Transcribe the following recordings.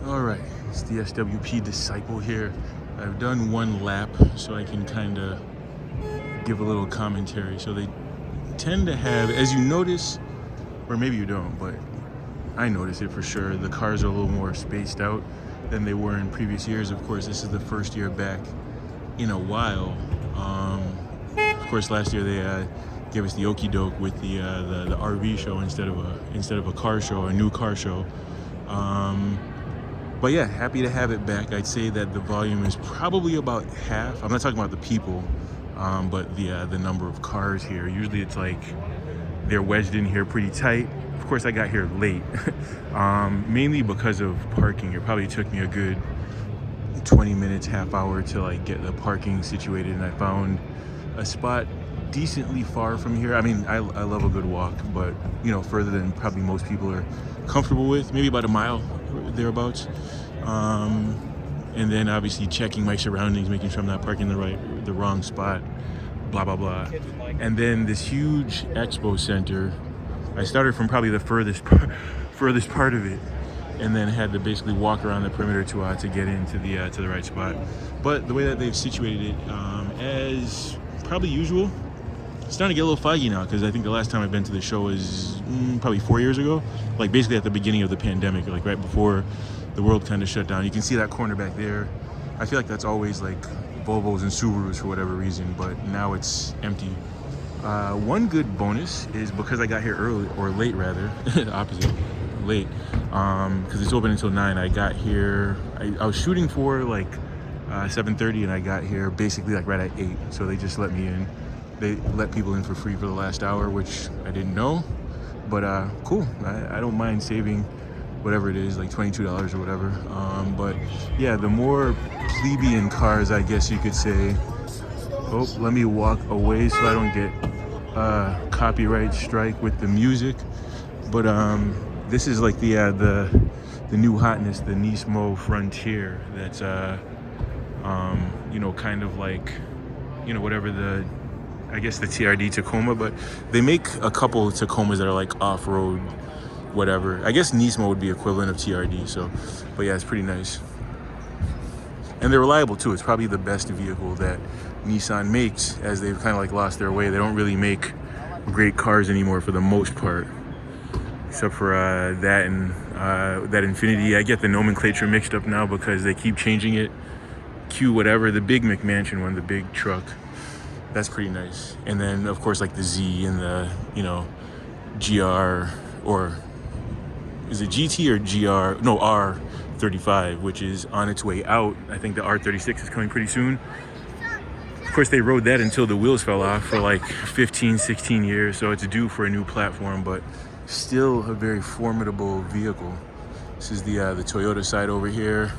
All right, it's the SWP Disciple here. I've done one lap so I can kind of give a little commentary. So they tend to have, as you notice, or maybe you don't, but I notice it for sure, the cars are a little more spaced out than they were in previous years. Of course, this is the first year back in a while. Of course, last year they gave us the okie doke with the RV show instead of a car show, a new car show. But yeah, happy to have it back. I'd say that the volume is probably about half. I'm not talking about the people, but the number of cars here. Usually it's like they're wedged in here pretty tight. Of course, I got here late, mainly because of parking. It probably took me a good 20 minutes, half hour to like get the parking situated, and I found a spot decently far from here. I mean, I love a good walk, but you know, further than probably most people are comfortable with, maybe about a mile thereabouts. And then obviously checking my surroundings, making sure I'm not parking the wrong spot, blah blah blah. And then this huge expo center, I started from probably the furthest part of it, and then had to basically walk around the perimeter to get into the right spot. But the way that they've situated it, as probably usual, it's starting to get a little foggy now, because I think the last time I've been to the show is probably 4 years ago, like basically at the beginning of the pandemic, like right before the world kind of shut down. You can see that corner back there. I feel like that's always like Volvos and Subarus for whatever reason, but now it's empty. One good bonus is because I got here early, or late rather, opposite, late, because it's open until 9. I got here, I was shooting for like 7:30, and I got here basically like right at 8, so they just let me in. They let people in for free for the last hour, which I didn't know, but cool. I don't mind saving whatever it is, like $22 or whatever. But yeah, the more plebeian cars, I guess you could say. Oh, let me walk away so I don't get copyright strike with the music. But this is like the new hotness, the Nismo Frontier. That's you know, kind of like, you know, whatever I guess the TRD Tacoma, but they make a couple Tacomas that are like off-road, whatever. I guess Nismo would be equivalent of TRD, so, but yeah, it's pretty nice. And they're reliable too. It's probably the best vehicle that Nissan makes, as they've kind of like lost their way. They don't really make great cars anymore for the most part, except for that and that Infiniti. I get the nomenclature mixed up now because they keep changing it. Q whatever, the big McMansion one, the big truck. That's pretty nice. And then of course like the Z and the, you know, GR, or is it GT or GR? No, R35, which is on its way out. I think the R36 is coming pretty soon. Of course, they rode that until the wheels fell off for like 15, 16 years, so it's due for a new platform, but still a very formidable vehicle. This is the Toyota side over here.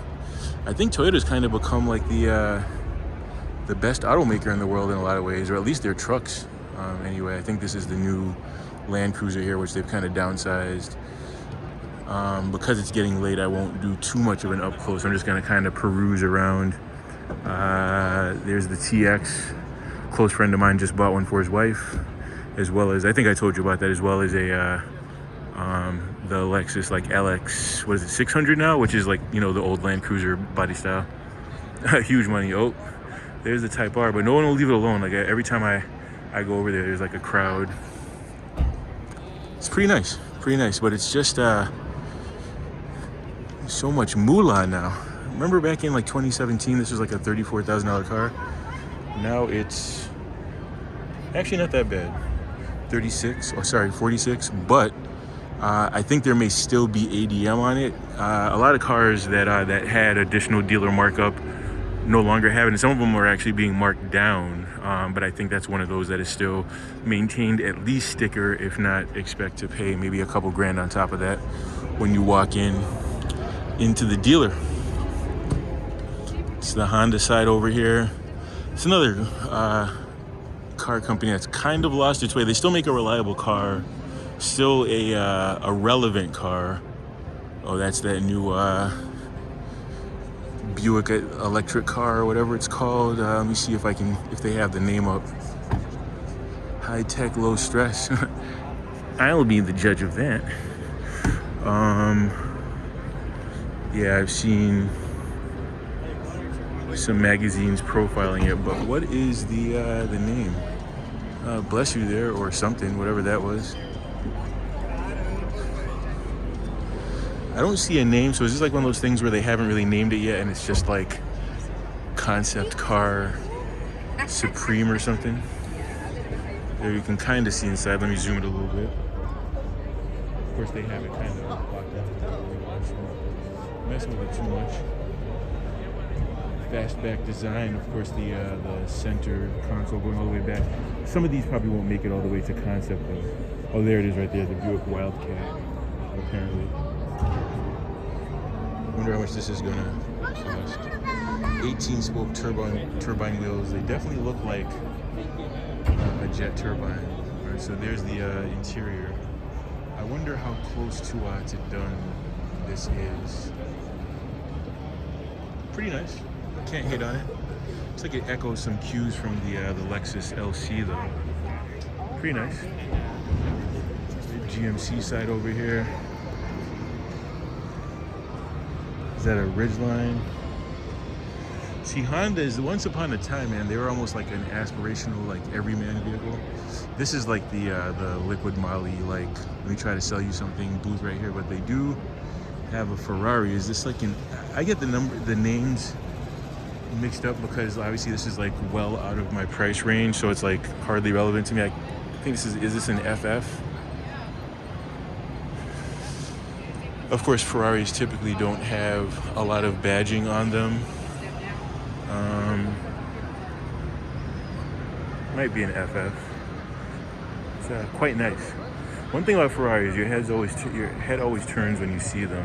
I think Toyota's kind of become like the best automaker in the world in a lot of ways, or at least their trucks. Anyway, I think this is the new Land Cruiser here, which they've kind of downsized. Because it's getting late, I won't do too much of an up close. I'm just gonna kind of peruse around. There's the TX. Close friend of mine just bought one for his wife, as well as, I think I told you about that, as well as a the Lexus like LX, what is it, 600 now, which is like, you know, the old Land Cruiser body style. Huge money. Oh, there's the Type R, but no one will leave it alone. Like every time I go over there, there's like a crowd. It's pretty nice, but it's just so much moolah now. Remember back in like 2017, this was like a $34,000 car. Now it's actually not that bad, 46, but I think there may still be ADM on it. A lot of cars that had additional dealer markup no longer have it, and some of them are actually being marked down, but I think that's one of those that is still maintained, at least sticker, if not expect to pay maybe a couple grand on top of that when you walk into the dealer. It's the Honda side over here. It's another car company that's kind of lost its way. They still make a reliable car, still a relevant car. Oh, that's that new Buick electric car or whatever it's called. Let me see if they have the name up. High tech, low stress. I'll be the judge of that. Yeah, I've seen some magazines profiling it, but what is the name? Bless you there or something, whatever that was. I don't see a name, so is this like one of those things where they haven't really named it yet and it's just like concept car Supreme or something? There you can kind of see inside. Let me zoom it a little bit. Of course, they have it kind of blocked out. Messing with it too much. Fastback design, of course, the center console going all the way back. Some of these probably won't make it all the way to concept though. Oh, there it is right there, the Buick Wildcat, apparently. I wonder how much this is gonna cost. 18 spoke turbine wheels. They definitely look like a jet turbine. All right, so there's the interior. I wonder how close to done this is. Pretty nice. Can't hate on it. Looks like it echoes some cues from the Lexus LC though. Pretty nice. The GMC side over here. Is that a Ridgeline? See, Hondas, once upon a time, man, they were almost like an aspirational, like everyman vehicle. This is like the Liquid Moly, like, let me try to sell you something booth right here, but they do have a Ferrari. Is this like I get the names mixed up because obviously this is like well out of my price range, so it's like hardly relevant to me. I think is this an FF? Of course, Ferraris typically don't have a lot of badging on them. Might be an FF. It's quite nice. One thing about Ferraris, your head always turns when you see them.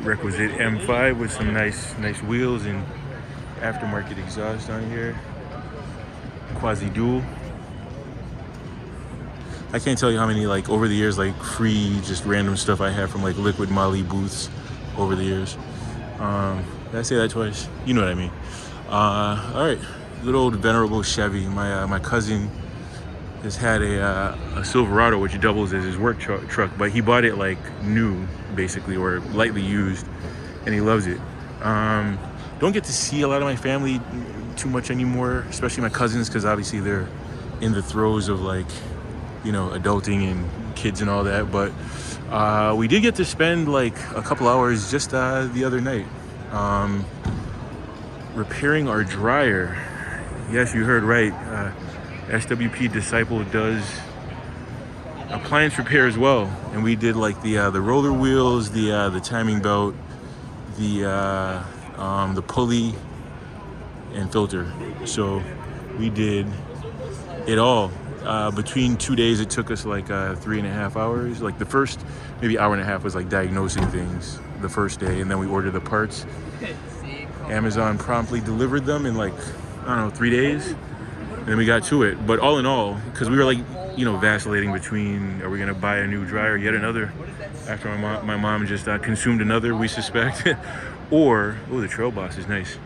Requisite M5 with some nice wheels and aftermarket exhaust on here. Quasi dual. I can't tell you how many like over the years like free just random stuff I have from like Liquid Moly booths over the years. Did I say that twice? You know what I mean. All right, good old venerable Chevy. My cousin has had a Silverado which doubles as his work truck, but he bought it like new basically or lightly used, and he loves it. Don't get to see a lot of my family too much anymore, especially my cousins, because obviously they're in the throes of like, you know, adulting and kids and all that. But we did get to spend like a couple hours just the other night repairing our dryer. Yes, you heard right. SWP Disciple does appliance repair as well, and we did like the roller wheels, the timing belt, the pulley and filter. So we did it all. Between 2 days, it took us like 3.5 hours. Like the first maybe hour and a half was like diagnosing things the first day, and then we ordered the parts. Amazon promptly delivered them in like, I don't know, 3 days, and then we got to it. But all in all, because we were like, you know, vacillating between, are we gonna buy a new dryer, yet another, after my mom just consumed another, we suspect, or, oh, the Trail Boss is nice.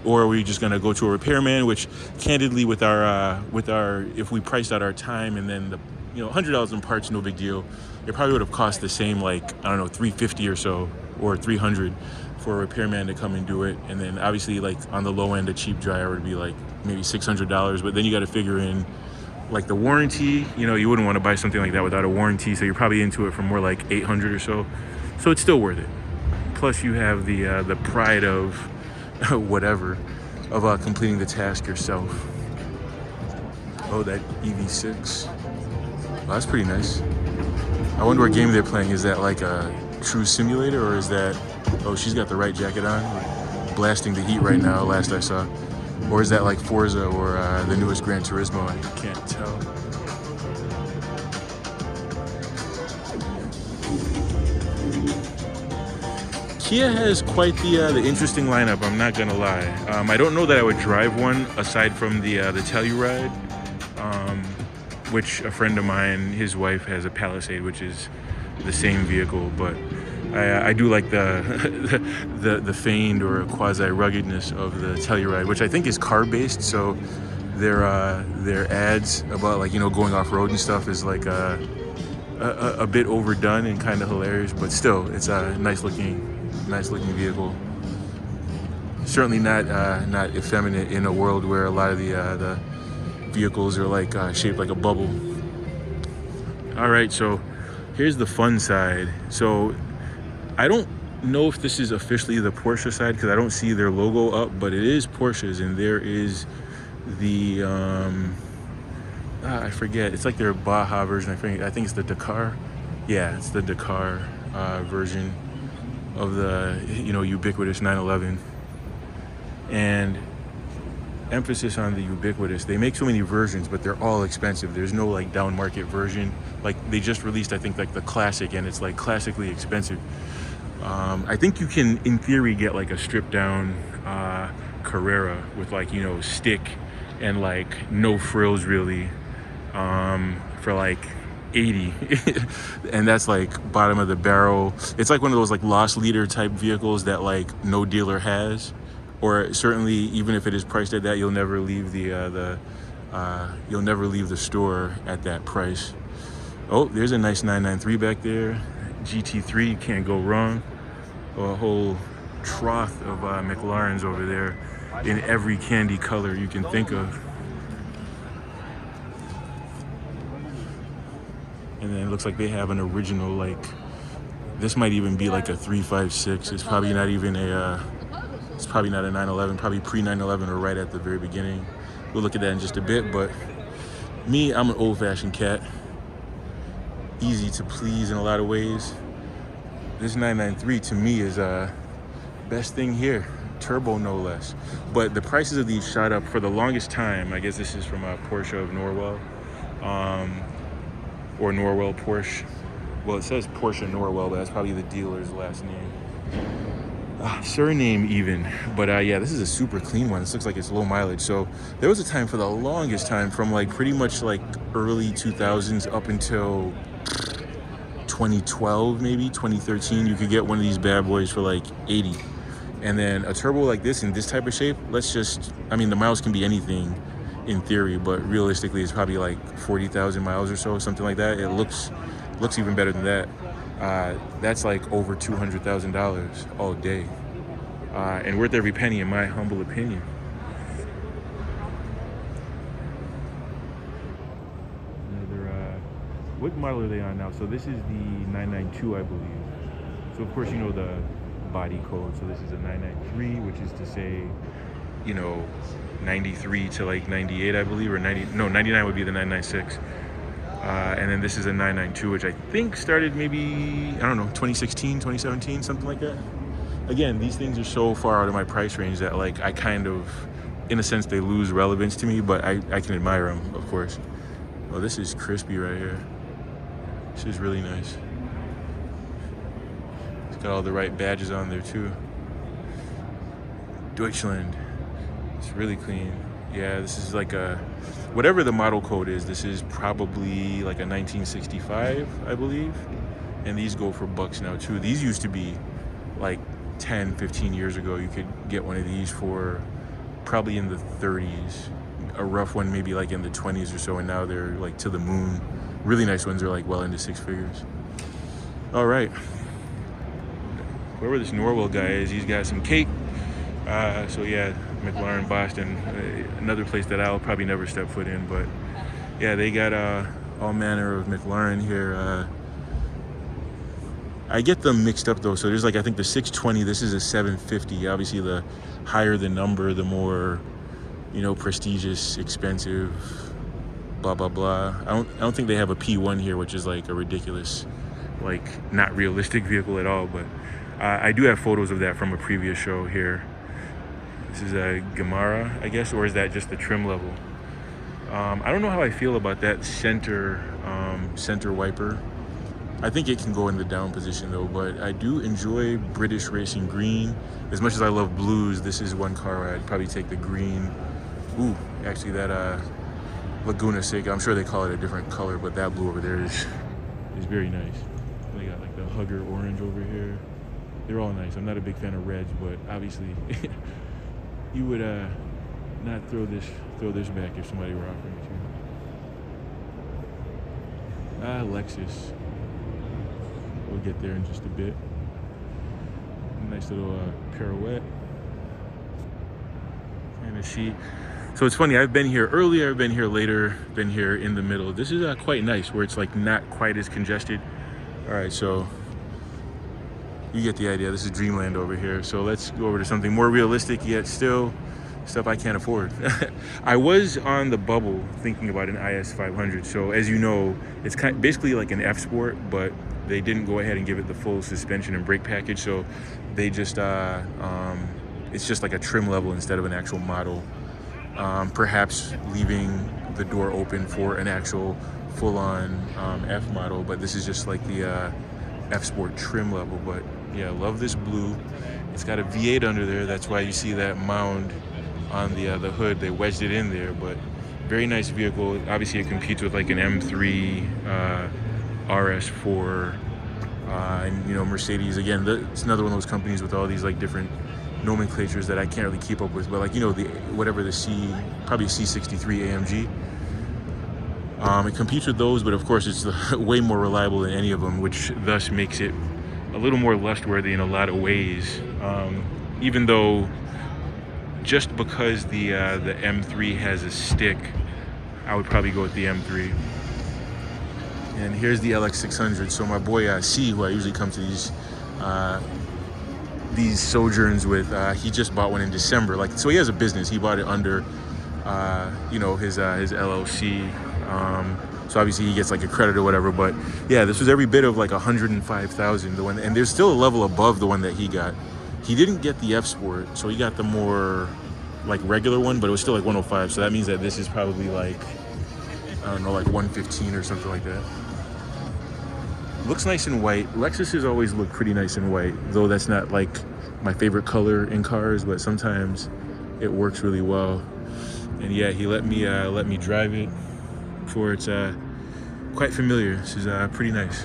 Or are we just gonna go to a repairman? Which, candidly, with our if we priced out our time and then the, you know, $100 in parts, no big deal. It probably would have cost the same, like, I don't know, $350 or so, or $300 for a repairman to come and do it. And then obviously, like, on the low end, a cheap dryer would be like maybe $600. But then you got to figure in like the warranty. You know, you wouldn't want to buy something like that without a warranty, so you're probably into it for more like $800 or so. So it's still worth it. Plus, you have the pride of whatever, of completing the task yourself. Oh, that EV6. Well, that's pretty nice. I wonder what game they're playing. Is that like a true simulator, or is that, oh, she's got the right jacket on, blasting the heat right now, last I saw. Or is that like Forza or the newest Gran Turismo? I can't tell. Kia has quite the interesting lineup, I'm not gonna lie. I don't know that I would drive one aside from the Telluride, which a friend of mine, his wife has a Palisade, which is the same vehicle, but I do like the feigned or quasi ruggedness of the Telluride, which I think is car based. So their ads about, like, you know, going off road and stuff is like a bit overdone and kind of hilarious, but still, it's a nice looking vehicle. Certainly not effeminate in a world where a lot of the vehicles are like shaped like a bubble. All right, so here's the fun side. So I don't know if this is officially the Porsche side because I don't see their logo up, but it is Porsche's, and there is the I forget. It's like their Baja version. I think it's the Dakar. Yeah, it's the Dakar version of the ubiquitous 911. And emphasis on the ubiquitous. They make so many versions, but they're all expensive. There's no like down market version. Like they just released, I think, like the classic, and it's like classically expensive. I think you can, in theory, get like a stripped down Carrera with like stick and like no frills really for like 80 and that's like bottom of the barrel. It's like one of those like lost leader type vehicles that like no dealer has, or certainly even if it is priced at that, you'll never leave the store at that price. Oh, there's a nice 993 back there. GT3, can't go wrong. A whole trough of McLarens over there in every candy color you can think of. And then it looks like they have an original, like, this might even be like a 356. It's probably not even it's probably not a 911, probably pre-911 or right at the very beginning. We'll look at that in just a bit, but me, I'm an old-fashioned cat. Easy to please in a lot of ways. This 993 to me is best thing here, turbo no less. But the prices of these shot up for the longest time. I guess this is from Porsche of Norwell, or Norwell Porsche. Well, it says Porsche Norwell, but that's probably the dealer's last name, surname even. But yeah, this is a super clean one. This looks like it's low mileage. So there was a time, for the longest time, from like pretty much like early 2000s up until 2012, maybe 2013, you could get one of these bad boys for like 80. And then a turbo like this in this type of shape, the miles can be anything in theory, but realistically it's probably like 40,000 miles or so, something like that. It looks even better than that. That's like over $200,000 all day, and worth every penny in my humble opinion. What model are they on now? So this is the 992, I believe. So of course you know the body code. So this is a 993, which is to say, 93 to like 98, I believe, or 99 would be the 996. And then this is a 992, which I think started maybe, 2016, 2017, something like that. Again, these things are so far out of my price range that like I kind of, in a sense, they lose relevance to me, but I can admire them, of course. Oh, this is crispy right here. This is really nice. It's got all the right badges on there too. Deutschland. It's really clean. Yeah, this is like whatever the model code is, this is probably like a 1965, I believe. And these go for bucks now too. These used to be like 10, 15 years ago. You could get one of these for probably in the 30s. A rough one maybe like in the 20s or so, and now they're like to the moon. Really nice ones are like well into six figures. All right. Whoever this Norwell guy is, he's got some cake. So yeah, McLaren Boston, another place that I'll probably never step foot in, but yeah, they got all manner of McLaren here. I get them mixed up though. So there's like, I think the 620, this is a 750. Obviously the higher the number, the more, prestigious, expensive, blah, blah, blah. I don't think they have a P1 here, which is like a ridiculous, like not realistic vehicle at all, but I do have photos of that from a previous show here. This is a Gemara, I guess, or is that just the trim level? I don't know how I feel about that center wiper. I think it can go in the down position though, but I do enjoy British racing green. As much as I love blues, this is one car where I'd probably take the green. Ooh, actually that Laguna Seca, I'm sure they call it a different color, but that blue over there is very nice. They got like the Hugger orange over here. They're all nice. I'm not a big fan of reds, but obviously you would not throw this back if somebody were offering it to you. Lexus. We'll get there in just a bit. Nice little pirouette. And a sheet. So it's funny, I've been here earlier, I've been here later, been here in the middle. This is quite nice, where it's like not quite as congested. All right, so you get the idea. This is Dreamland over here. So let's go over to something more realistic, yet still stuff I can't afford. I was on the bubble thinking about an IS 500. So as you know, it's basically like an F Sport, but they didn't go ahead and give it the full suspension and brake package. So they just, it's just like a trim level instead of an actual model. Perhaps leaving the door open for an actual full-on F model, but this is just like the F Sport trim level. But yeah, love this blue. It's got a V8 under there. That's why you see that mound on the hood. They wedged it in there, but very nice vehicle. Obviously, it competes with like an M3, RS4, and you know, Mercedes. Again, it's another one of those companies with all these like different nomenclatures that I can't really keep up with. But like, you know, probably C63 AMG. It competes with those, but of course it's way more reliable than any of them, which thus makes it a little more lust-worthy in a lot of ways. Even though, just because the M3 has a stick, I would probably go with the M3. And here's the LX600. So my boy C, who I usually come to these sojourns with, he just bought one in December. Like, so he has a business. He bought it under, you know, his LLC. So obviously he gets like a credit or whatever. But yeah, this was every bit of like 105,000. The one, and there's still a level above the one that he got. He didn't get the F Sport, so he got the more like regular one, but it was still like 105. So that means that this is probably like, I don't know, like 115 or something like that. Looks nice in white. Lexuses always look pretty nice in white, though that's not like my favorite color in cars, but sometimes it works really well. And yeah, he let me drive it before. It's quite familiar. This is pretty nice.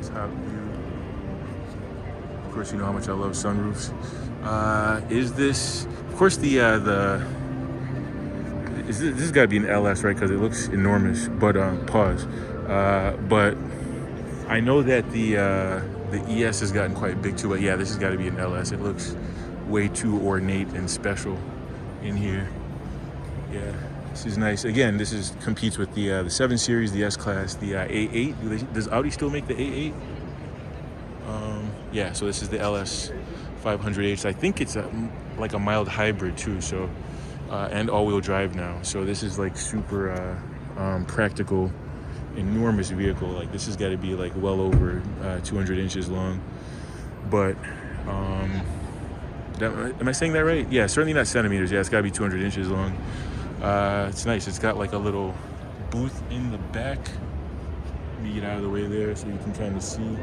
Top view. Of course, you know how much I love sunroofs. Is this, of course, this has got to be an LS, right? Because it looks enormous. But pause. But I know that the ES has gotten quite big too. But yeah, this has got to be an LS. It looks way too ornate and special in here. Yeah, this is nice. Again, this competes with the 7 Series, the S Class, the A8. Does Audi still make the A8? Yeah. So this is the LS 500H. I think it's like a mild hybrid too. So. And all-wheel drive now, so this is like super practical, enormous vehicle. Like this has got to be like well over 200 inches long. But am I saying that right? Yeah, certainly not centimeters. Yeah, it's got to be 200 inches long. It's nice. It's got like a little booth in the back. Let me get out of the way there so you can kind of see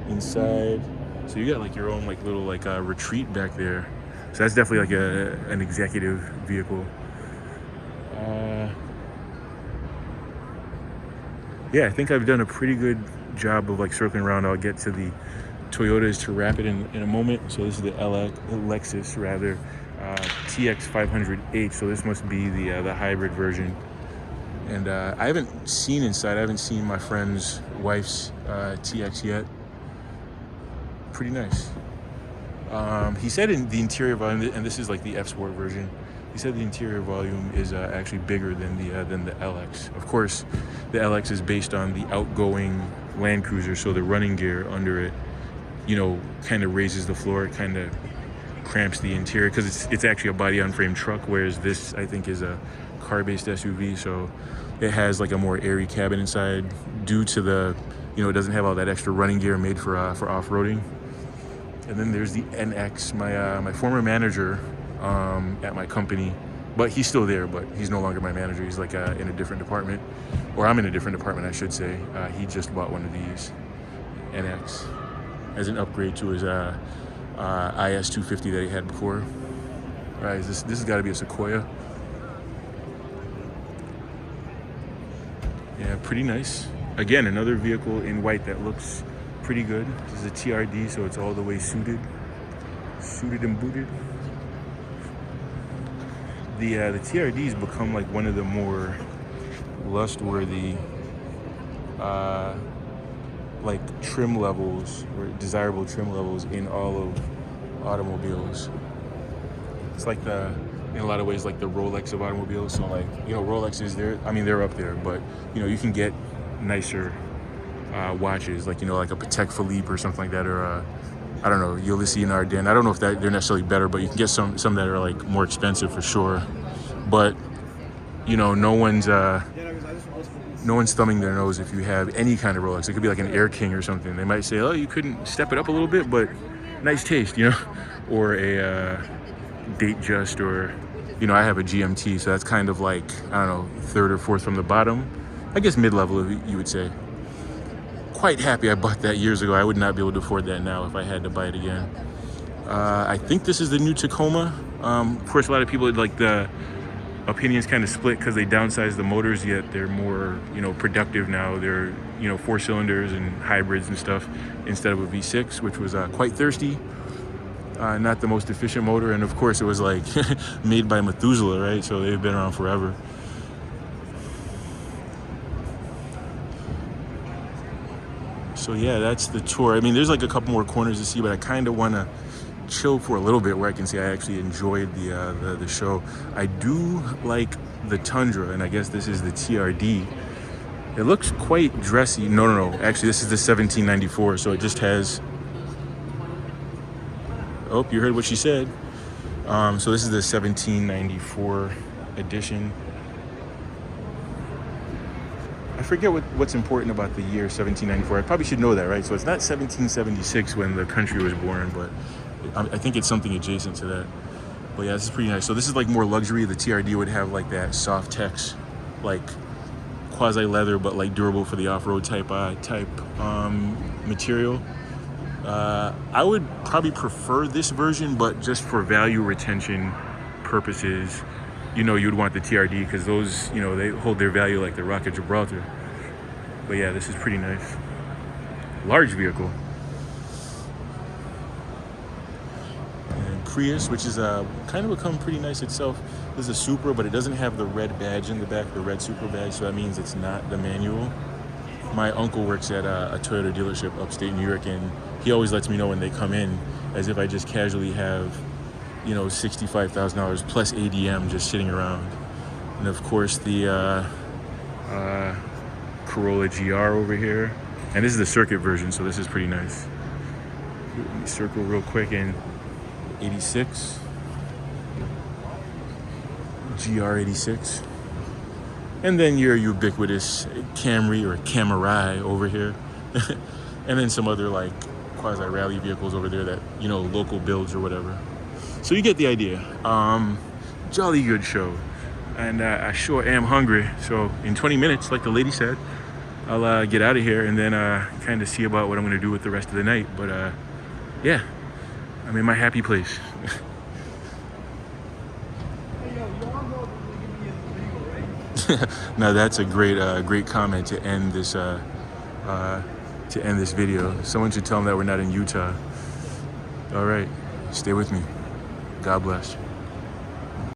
inside. So you got like your own like little like retreat back there. So that's definitely like an executive vehicle. Yeah, I think I've done a pretty good job of like circling around. I'll get to the Toyotas to wrap it in a moment. So this is the Lexus rather, TX 500H. So this must be the hybrid version. And I haven't seen inside. I haven't seen my friend's wife's TX yet. Pretty nice. He said in the interior volume, and this is like the F Sport version, he said the interior volume is actually bigger than the LX. Of course, the LX is based on the outgoing Land Cruiser, so the running gear under it, you know, kind of raises the floor, kind of cramps the interior because it's actually a body-on-frame truck, whereas this, I think, is a car-based SUV, so it has like a more airy cabin inside due to the, you know, it doesn't have all that extra running gear made for off-roading. And then there's the NX, my former manager at my company, but he's still there, but he's no longer my manager. He's like in a different department, or I'm in a different department, I should say. He just bought one of these NX as an upgrade to his IS250 that he had before. All right, this has got to be a Sequoia. Yeah, pretty nice. Again, another vehicle in white that looks pretty good. This is a TRD, so it's all the way suited and booted. the TRD's become like one of the more lust-worthy like trim levels or desirable trim levels in all of automobiles. It's like in a lot of ways like the Rolex of automobiles. So like, you know, Rolexes, they're up there, but you know, you can get nicer watches, like, you know, like a Patek Philippe or something like that, or I don't know, Ulysse and Ardenne. I don't know if they're necessarily better, but you can get some that are like more expensive for sure. But you know, no one's thumbing their nose if you have any kind of Rolex. It could be like an Air King or something. They might say, oh, you couldn't step it up a little bit, but nice taste, you know, or a Datejust, or, you know, I have a GMT, so that's kind of like, I don't know, third or fourth from the bottom. I guess mid-level, you would say. Quite happy I bought that years ago. I would not be able to afford that now if I had to buy it again. I think this is the new Tacoma. Of course, a lot of people, like, the opinions kind of split because they downsized the motors, yet they're more, you know, productive now. They're, you know, 4 cylinders and hybrids and stuff instead of a V6, which was quite thirsty. Not the most efficient motor, and of course it was like made by Methuselah, right? So they've been around forever. So yeah, that's the tour. I mean, there's like a couple more corners to see, but I kind of want to chill for a little bit where I can see I actually enjoyed the show. I do like the Tundra, and I guess this is the TRD. It looks quite dressy. No. Actually, this is the 1794, so it just has... Oh, you heard what she said. So this is the 1794 edition. I forget what's important about the year 1794. I probably should know that, right? So it's not 1776 when the country was born, but I think it's something adjacent to that. But yeah, this is pretty nice. So this is like more luxury. The TRD would have like that Softex, like quasi leather, but like durable for the off-road type material. I would probably prefer this version, but just for value retention purposes, you know, you'd want the TRD because those, you know, they hold their value like the Rock of Gibraltar. But yeah, this is pretty nice. Large vehicle. And Prius, which is kind of become pretty nice itself. This is a Supra, but it doesn't have the red badge in the back, the red Supra badge, so that means it's not the manual. My uncle works at a Toyota dealership upstate New York, and he always lets me know when they come in, as if I just casually have, you know, $65,000 plus ADM just sitting around. And of course the Corolla GR over here. And this is the circuit version, so this is pretty nice. Let me circle real quick in 86. GR 86. And then your ubiquitous Camry or Camry over here. And then some other like quasi-rally vehicles over there that, you know, local builds or whatever. So you get the idea. Jolly good show. And I sure am hungry. So in 20 minutes, like the lady said, I'll get out of here and then kind of see about what I'm going to do with the rest of the night. But yeah, I'm in my happy place. Now that's a great comment to end this video. Someone should tell them that we're not in Utah. All right, stay with me. God bless.